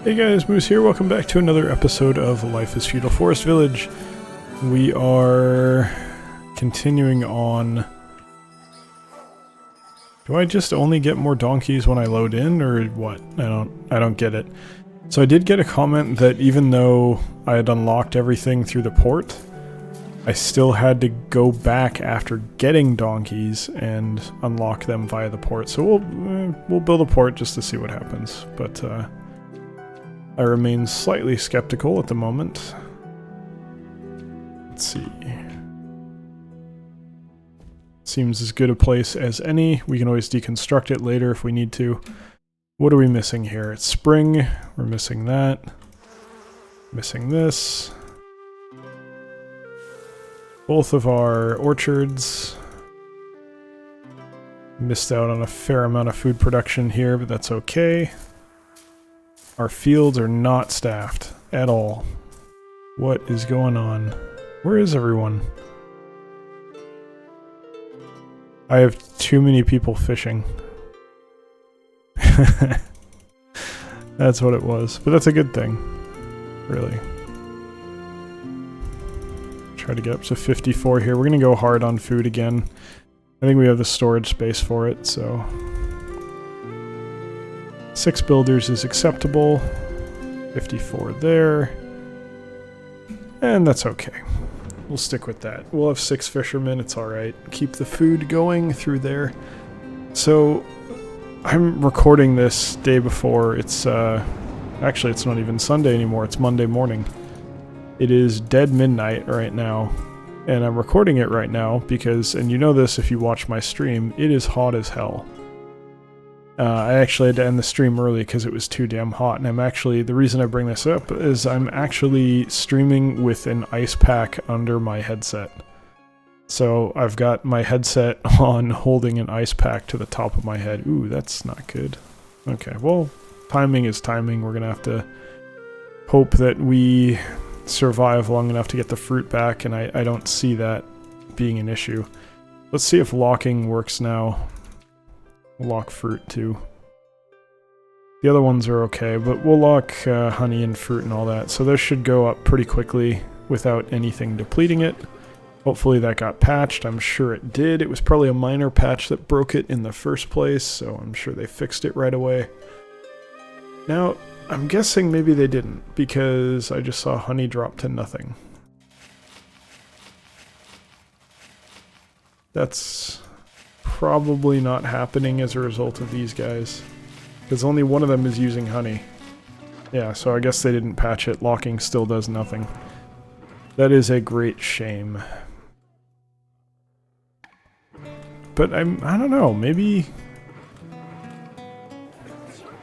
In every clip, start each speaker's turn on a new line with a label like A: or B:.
A: Hey guys, Moose here. Welcome back to another episode of Life is Feudal Forest Village. We are continuing on. Do I just only get more donkeys when I load in, or what? I don't get it. So I did get a comment that even though I had unlocked everything through the port, I still had to go back after getting donkeys and unlock them via the port. So we'll build a port just to see what happens. But I remain slightly skeptical at the moment. Let's see. Seems as good a place as any. We can always deconstruct it later if we need to. What are we missing here? It's spring. We're missing that. Missing this. Both of our orchards. Missed out on a fair amount of food production here, but that's okay. Our fields are not staffed at all. What is going on? Where is everyone? I have too many people fishing. That's what it was. But that's a good thing. Really. Try to get up to 54 here. We're going to go hard on food again. I think we have the storage space for it, so... 6 builders is acceptable. 54 there. And that's okay. We'll stick with that. We'll have 6 fishermen, it's alright. Keep the food going through there. So, I'm recording this day before. It's, actually it's not even Sunday anymore, it's Monday morning. It is dead midnight right now. And I'm recording it right now because, and you know this if you watch my stream, it is hot as hell. I actually had to end the stream early because it was too damn hot, and the reason I bring this up is I'm actually streaming with an ice pack under my headset. So I've got my headset on holding an ice pack to the top of my head. Ooh, that's not good. Okay, well, timing is timing. We're gonna have to hope that we survive long enough to get the fruit back, and I don't see that being an issue. Let's see if locking works now. Lock fruit too. The other ones are okay, but we'll lock honey and fruit and all that. So this should go up pretty quickly without anything depleting it. Hopefully that got patched. I'm sure it did. It was probably a minor patch that broke it in the first place, so I'm sure they fixed it right away. Now, I'm guessing maybe they didn't, because I just saw honey drop to nothing. That's probably not happening as a result of these guys, because only one of them is using honey. Yeah, so I guess they didn't patch it. Locking still does nothing. That is a great shame. But I don't know, maybe...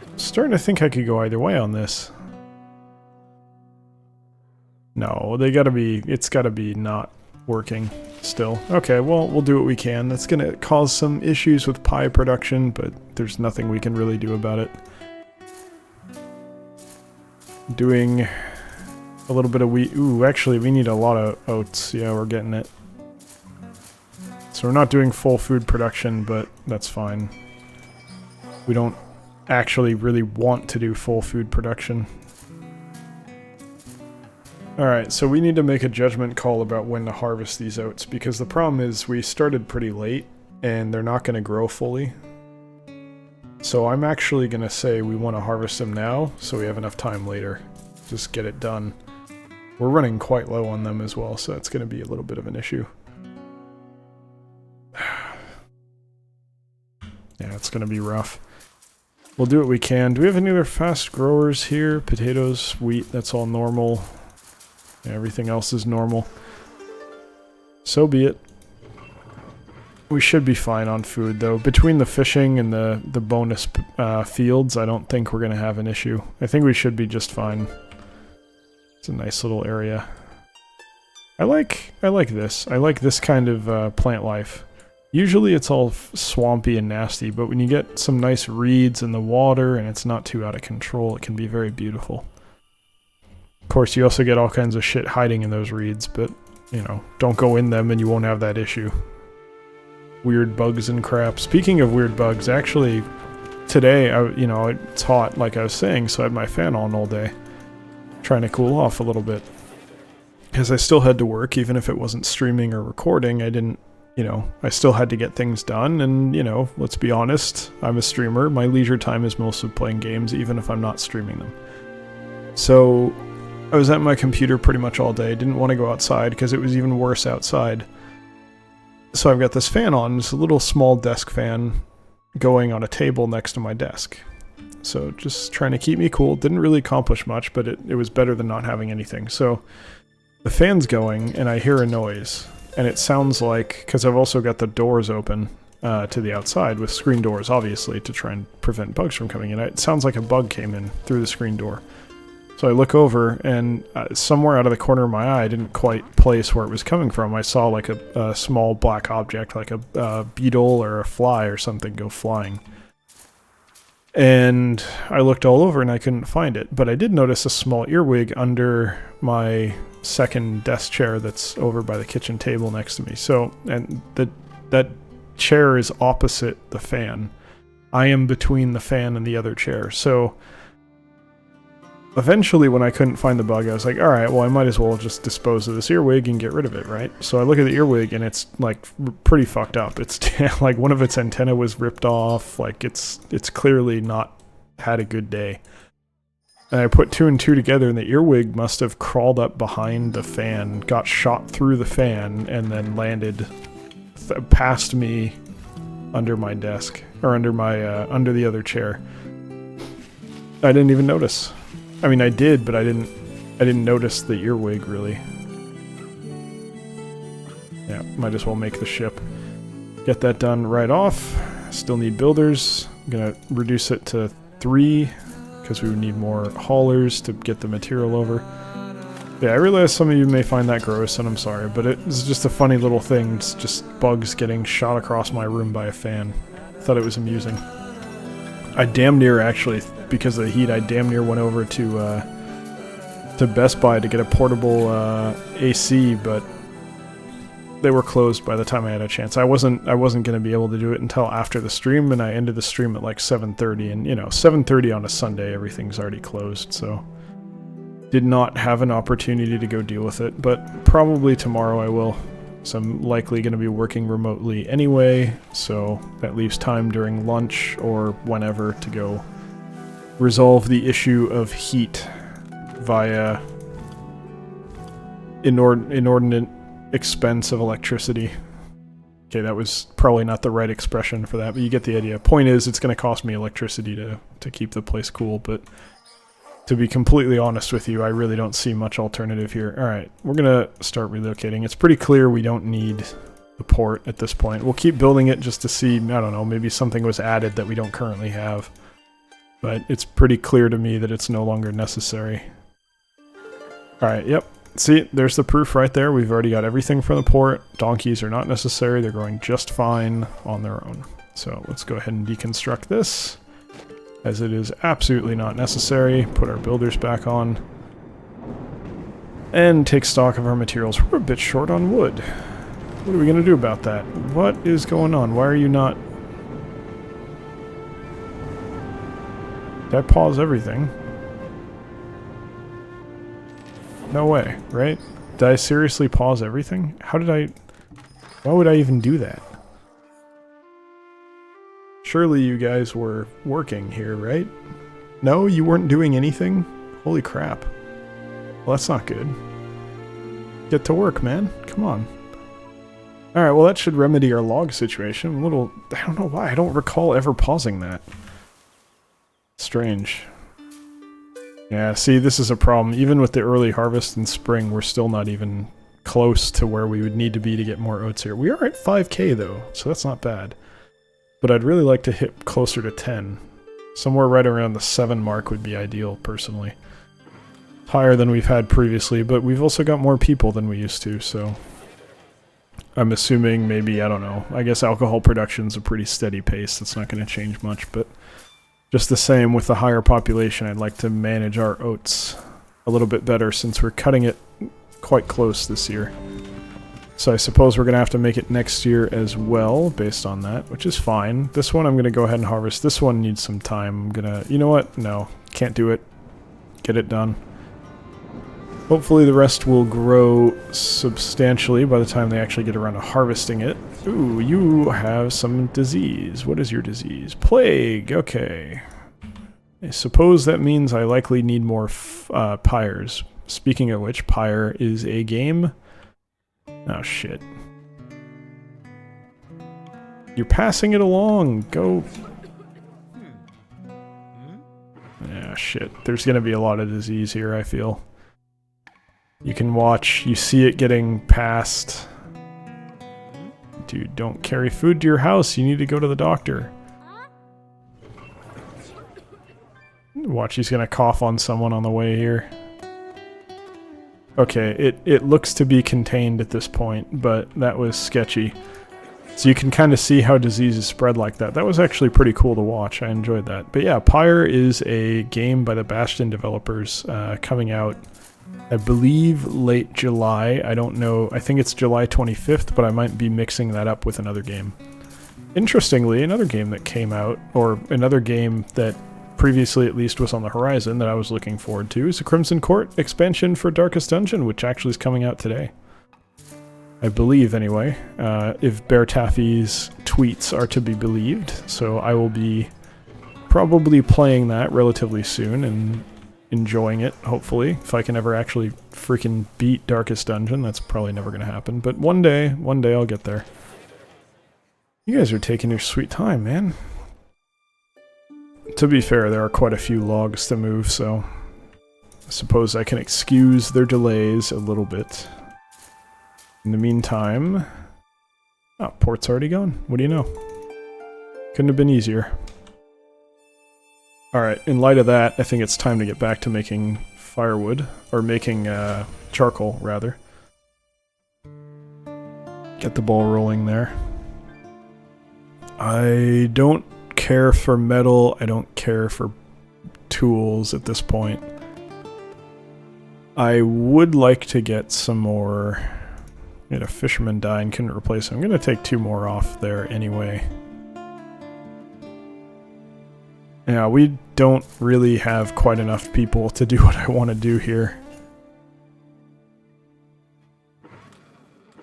A: I'm starting to think I could go either way on this. No, it's gotta be not working still. Okay, well, we'll do what we can. That's gonna cause some issues with pie production, but there's nothing we can really do about it. Doing a little bit of wheat. Ooh, actually, we need a lot of oats. Yeah, we're getting it. So we're not doing full food production, but that's fine. We don't actually really want to do full food production. Alright, so we need to make a judgment call about when to harvest these oats, because the problem is we started pretty late, and they're not going to grow fully. So I'm actually going to say we want to harvest them now, so we have enough time later. Just get it done. We're running quite low on them as well, so it's going to be a little bit of an issue. Yeah, it's going to be rough. We'll do what we can. Do we have any other fast growers here? Potatoes, wheat, that's all normal. Everything else is normal. So be it. We should be fine on food, though. Between the fishing and the bonus fields, I don't think we're going to have an issue. I think we should be just fine. It's a nice little area. I like this. I like this kind of plant life. Usually it's all swampy and nasty, but when you get some nice reeds in the water and it's not too out of control, it can be very beautiful. Of course, you also get all kinds of shit hiding in those reeds, but, you know, don't go in them and you won't have that issue. Weird bugs and crap. Speaking of weird bugs, actually, today, you know, it's hot, like I was saying, so I had my fan on all day, trying to cool off a little bit. Because I still had to work, even if it wasn't streaming or recording. I didn't, you know, I still had to get things done, and, you know, let's be honest, I'm a streamer. My leisure time is mostly playing games, even if I'm not streaming them. So I was at my computer pretty much all day. Didn't want to go outside because it was even worse outside. So I've got this fan on. It's a little small desk fan going on a table next to my desk. So just trying to keep me cool. Didn't really accomplish much, but it was better than not having anything. So the fan's going, and I hear a noise. And it sounds like, because I've also got the doors open to the outside with screen doors, obviously, to try and prevent bugs from coming in. It sounds like a bug came in through the screen door. So I look over, and somewhere out of the corner of my eye, I didn't quite place where it was coming from. I saw like a small black object, like a beetle or a fly or something, go flying. And I looked all over, and I couldn't find it. But I did notice a small earwig under my second desk chair that's over by the kitchen table next to me. So, and that chair is opposite the fan. I am between the fan and the other chair. So eventually, when I couldn't find the bug, I was like, alright, well, I might as well just dispose of this earwig and get rid of it, right? So I look at the earwig, and it's, like, pretty fucked up. It's, like, one of its antenna was ripped off. Like, it's clearly not had a good day. And I put 2 and 2 together, and the earwig must have crawled up behind the fan, got shot through the fan, and then landed past me under my desk, or under my, under the other chair. I didn't even notice. I mean, I did, but I didn't notice the earwig, really. Yeah, might as well make the ship. Get that done right off. Still need builders. I'm gonna reduce it to 3, because we would need more haulers to get the material over. Yeah, I realize some of you may find that gross, and I'm sorry, but it's just a funny little thing. It's just bugs getting shot across my room by a fan. Thought it was amusing. I damn near, actually, because of the heat, I damn near went over to Best Buy to get a portable AC, but they were closed by the time I had a chance. I wasn't going to be able to do it until after the stream, and I ended the stream at like 7:30, and you know, 7:30 on a Sunday, everything's already closed, so did not have an opportunity to go deal with it, but probably tomorrow I will. So I'm likely going to be working remotely anyway, so that leaves time during lunch or whenever to go resolve the issue of heat via inordinate expense of electricity. Okay, that was probably not the right expression for that, but you get the idea. Point is, it's going to cost me electricity to keep the place cool, but to be completely honest with you, I really don't see much alternative here. Alright, we're going to start relocating. It's pretty clear we don't need the port at this point. We'll keep building it just to see, I don't know, maybe something was added that we don't currently have. But it's pretty clear to me that it's no longer necessary. Alright, yep. See, there's the proof right there. We've already got everything from the port. Donkeys are not necessary. They're growing just fine on their own. So let's go ahead and deconstruct this, as it is absolutely not necessary. Put our builders back on. And take stock of our materials. We're a bit short on wood. What are we going to do about that? What is going on? Why are you not... Did I pause everything? No way, right? Did I seriously pause everything? How did I... Why would I even do that? Surely you guys were working here, right? No, you weren't doing anything? Holy crap. Well, that's not good. Get to work, man. Come on. Alright, well that should remedy our log situation. A little... I don't know why. I don't recall ever pausing that. Strange. Yeah, see, this is a problem. Even with the early harvest in spring, we're still not even close to where we would need to be to get more oats here. We are at 5k though, so that's not bad. But I'd really like to hit closer to 10. Somewhere right around the 7 mark would be ideal, personally. Higher than we've had previously, but we've also got more people than we used to, so... I'm assuming maybe, I don't know, I guess alcohol production's a pretty steady pace, that's not going to change much, but... Just the same, with the higher population, I'd like to manage our oats a little bit better, since we're cutting it quite close this year. So I suppose we're going to have to make it next year as well, based on that, which is fine. This one I'm going to go ahead and harvest. This one needs some time. I'm going to... You know what? No. Can't do it. Get it done. Hopefully the rest will grow substantially by the time they actually get around to harvesting it. Ooh, you have some disease. What is your disease? Plague. Okay. I suppose that means I likely need more pyres. Speaking of which, Pyre is a game... Oh, shit. You're passing it along. Go. Yeah, shit. There's gonna be a lot of disease here, I feel. You can watch. You see it getting passed. Dude, don't carry food to your house. You need to go to the doctor. Watch, he's gonna cough on someone on the way here. Okay, it looks to be contained at this point, but that was sketchy. So you can kind of see how diseases spread like that. That was actually pretty cool to watch. I enjoyed that. But yeah, Pyre is a game by the Banished developers coming out, I believe, late July. I don't know. I think it's July 25th, but I might be mixing that up with another game. Interestingly, another game that came out, or another game that previously at least was on the horizon that I was looking forward to, is a Crimson Court expansion for Darkest Dungeon, which actually is coming out today. I believe, anyway, if Bear Taffy's tweets are to be believed. So I will be probably playing that relatively soon and enjoying it, hopefully. If I can ever actually freaking beat Darkest Dungeon, that's probably never going to happen. But one day I'll get there. You guys are taking your sweet time, man. To be fair, there are quite a few logs to move, so I suppose I can excuse their delays a little bit. In the meantime... Oh, port's already gone. What do you know? Couldn't have been easier. Alright, in light of that, I think it's time to get back to making firewood. Or making charcoal, rather. Get the ball rolling there. I don't care for metal. I don't care for tools at this point. I would like to get some more... I had a fisherman die and couldn't replace him. I'm going to take 2 more off there anyway. Yeah, we don't really have quite enough people to do what I want to do here.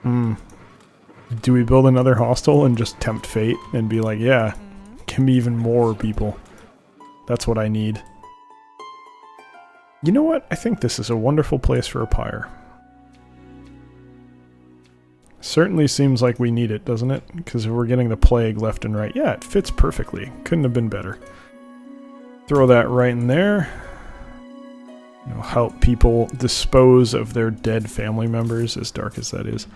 A: Do we build another hostel and just tempt fate and be like, yeah, give me even more people. That's what I need. You know what? I think this is a wonderful place for a pyre. Certainly seems like we need it, doesn't it? Because we're getting the plague left and right. Yeah, it fits perfectly. Couldn't have been better. Throw that right in there. It'll help people dispose of their dead family members, as dark as that is.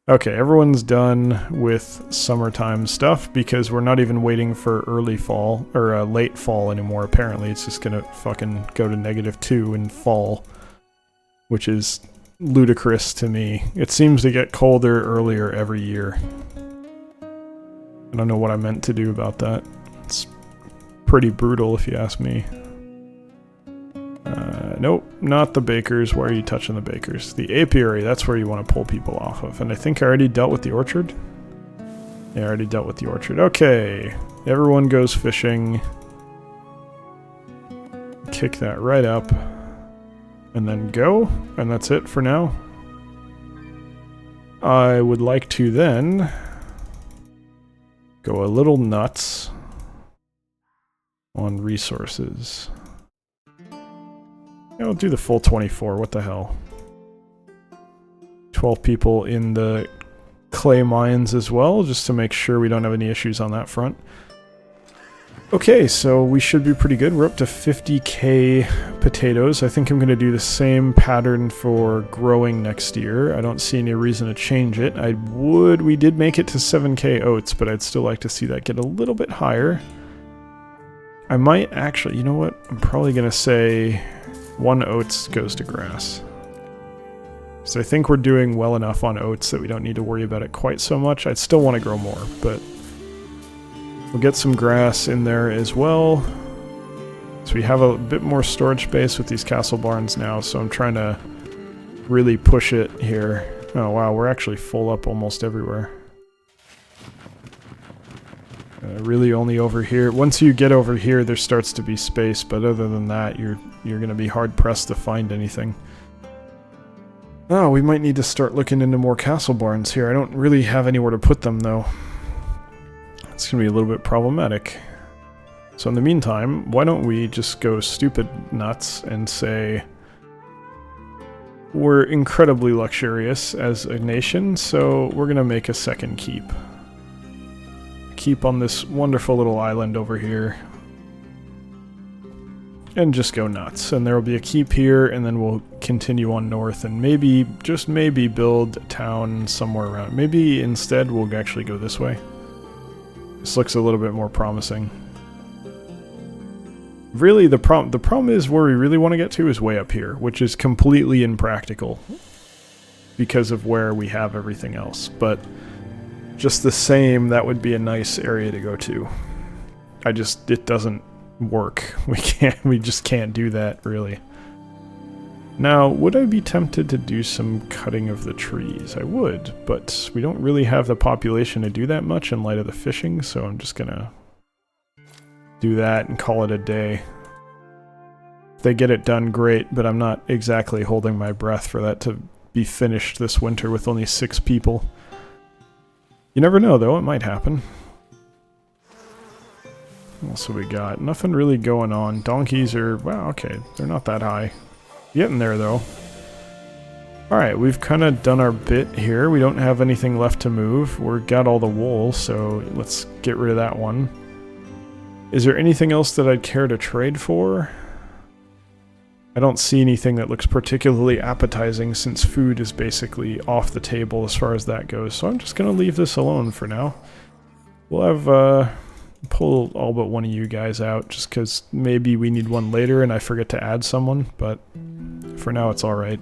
A: Okay, everyone's done with summertime stuff because we're not even waiting for early fall, or late fall anymore, apparently. It's just gonna fucking go to -2 in fall, which is ludicrous to me. It seems to get colder earlier every year. I don't know what I meant to do about that. It's pretty brutal if you ask me. Nope, not the bakers. Why are you touching the bakers? The apiary, that's where you want to pull people off of. And I think I already dealt with the orchard. Yeah, I already dealt with the orchard. Okay, everyone goes fishing. Kick that right up. And then go, and that's it for now. I would like to then go a little nuts on resources. I'll do the full 24, what the hell. 12 people in the clay mines as well, just to make sure we don't have any issues on that front. Okay, so we should be pretty good. We're up to 50k potatoes. I think I'm going to do the same pattern for growing next year. I don't see any reason to change it. We did make it to 7k oats, but I'd still like to see that get a little bit higher. I might actually, you know what? I'm probably going to say 1 oats goes to grass. So I think we're doing well enough on oats that we don't need to worry about it quite so much. I'd still want to grow more, but we'll get some grass in there as well. So we have a bit more storage space with these castle barns now, so I'm trying to really push it here. Oh wow, we're actually full up almost everywhere. Really only over here. Once you get over here, there starts to be space, but other than that, you're going to be hard-pressed to find anything. Oh, we might need to start looking into more castle barns here. I don't really have anywhere to put them, though. It's going to be a little bit problematic. So in the meantime, why don't we just go stupid nuts and say we're incredibly luxurious as a nation, so we're going to make a second keep. Keep on this wonderful little island over here. And just go nuts. And there will be a keep here, and then we'll continue on north and maybe, just maybe, build a town somewhere around. Maybe instead we'll actually go this way. This looks a little bit more promising. Really, the problem is where we really want to get to is way up here, which is completely impractical because of where we have everything else. But just the same, that would be a nice area to go to. It doesn't work. We just can't do that, really. Now, would I be tempted to do some cutting of the trees? I would, but we don't really have the population to do that much in light of the fishing, so I'm just gonna do that and call it a day. If they get it done, great, but I'm not exactly holding my breath for that to be finished this winter with only 6 people. You never know, though. It might happen. What else have we got? Nothing really going on. Donkeys are... well, okay. They're not that high. Getting there, though. Alright, we've kind of done our bit here. We don't have anything left to move. We've got all the wool, so let's get rid of that one. Is there anything else that I'd care to trade for? I don't see anything that looks particularly appetizing since food is basically off the table as far as that goes. So I'm just going to leave this alone for now. We'll have pull all but one of you guys out just because maybe we need one later and I forget to add someone. But for now it's alright.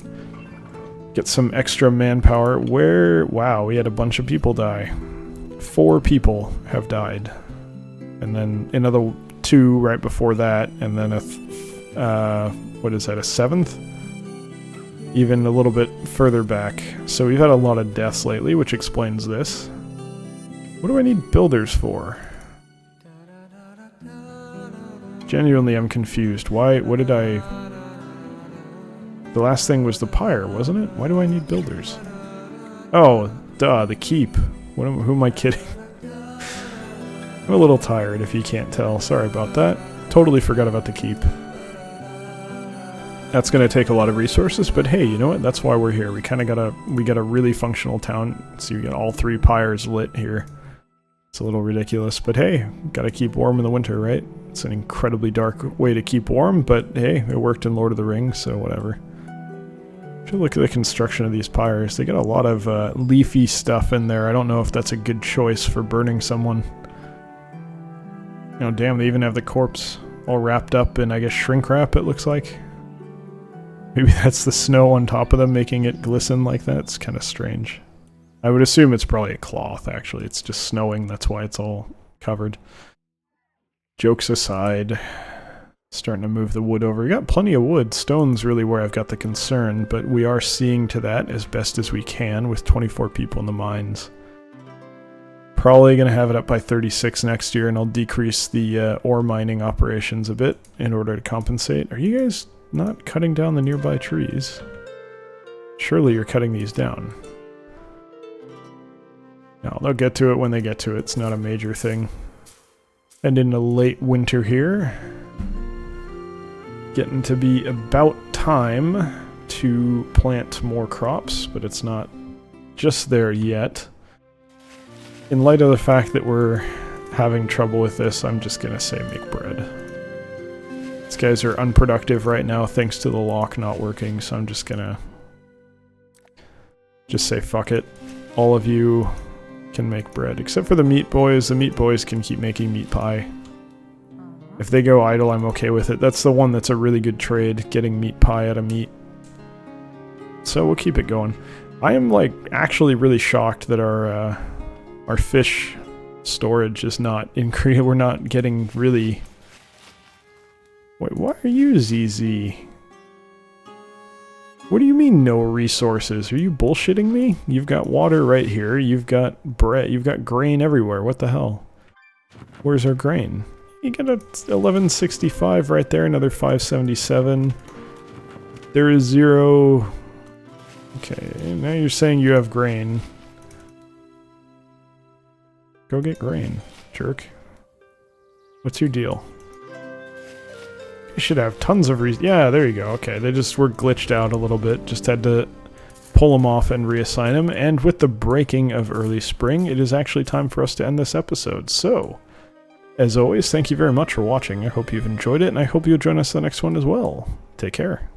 A: Get some extra manpower. Wow, we had a bunch of people die. 4 people have died. And then another 2 right before that. And then what is that, a 7th? Even a little bit further back. So we've had a lot of deaths lately, which explains this. What do I need builders for? Genuinely, I'm confused. Why? What did I... The last thing was the pyre, wasn't it? Why do I need builders? Oh, duh, the keep. Who am I kidding? I'm a little tired, if you can't tell. Sorry about that. Totally forgot about the keep. That's going to take a lot of resources, but hey, you know what? That's why we're here. We kind of got a really functional town. See, we got all 3 pyres lit here. It's a little ridiculous, but hey, got to keep warm in the winter, right? It's an incredibly dark way to keep warm, but hey, it worked in Lord of the Rings, so whatever. If you look at the construction of these pyres, they got a lot of leafy stuff in there. I don't know if that's a good choice for burning someone. Oh, damn, they even have the corpse all wrapped up in, I guess, shrink wrap, it looks like. Maybe that's the snow on top of them making it glisten like that. It's kind of strange. I would assume it's probably a cloth, actually. It's just snowing, that's why it's all covered. Jokes aside, starting to move the wood over. We got plenty of wood. Stone's really where I've got the concern, but we are seeing to that as best as we can with 24 people in the mines. Probably going to have it up by 36 next year, and I'll decrease the ore mining operations a bit in order to compensate. Are you guys not cutting down the nearby trees? Surely you're cutting these down. No, they'll get to it when they get to it. It's not a major thing. And in the late winter here, getting to be about time to plant more crops, but it's not just there yet. In light of the fact that we're having trouble with this, I'm just gonna say make bread. These guys are unproductive right now thanks to the lock not working, so I'm just gonna just say fuck it. All of you can make bread, except for the meat boys. The meat boys can keep making meat pie. If they go idle, I'm okay with it. That's the one that's a really good trade, getting meat pie out of meat. So we'll keep it going. I am like actually really shocked that our fish storage is not increasing. We're not getting really... Wait, why are you ZZ? What do you mean no resources? Are you bullshitting me? You've got water right here. You've got bread. You've got grain everywhere. What the hell? Where's our grain? You get a 1165 right there. Another 577. There is 0... Okay, now you're saying you have grain. Go get grain, jerk. What's your deal? You should have tons of yeah, there you go. Okay, they just were glitched out a little bit. Just had to pull them off and reassign them. And with the breaking of early spring, it is actually time for us to end this episode. So, as always, thank you very much for watching. I hope you've enjoyed it, and I hope you'll join us the next one as well. Take care.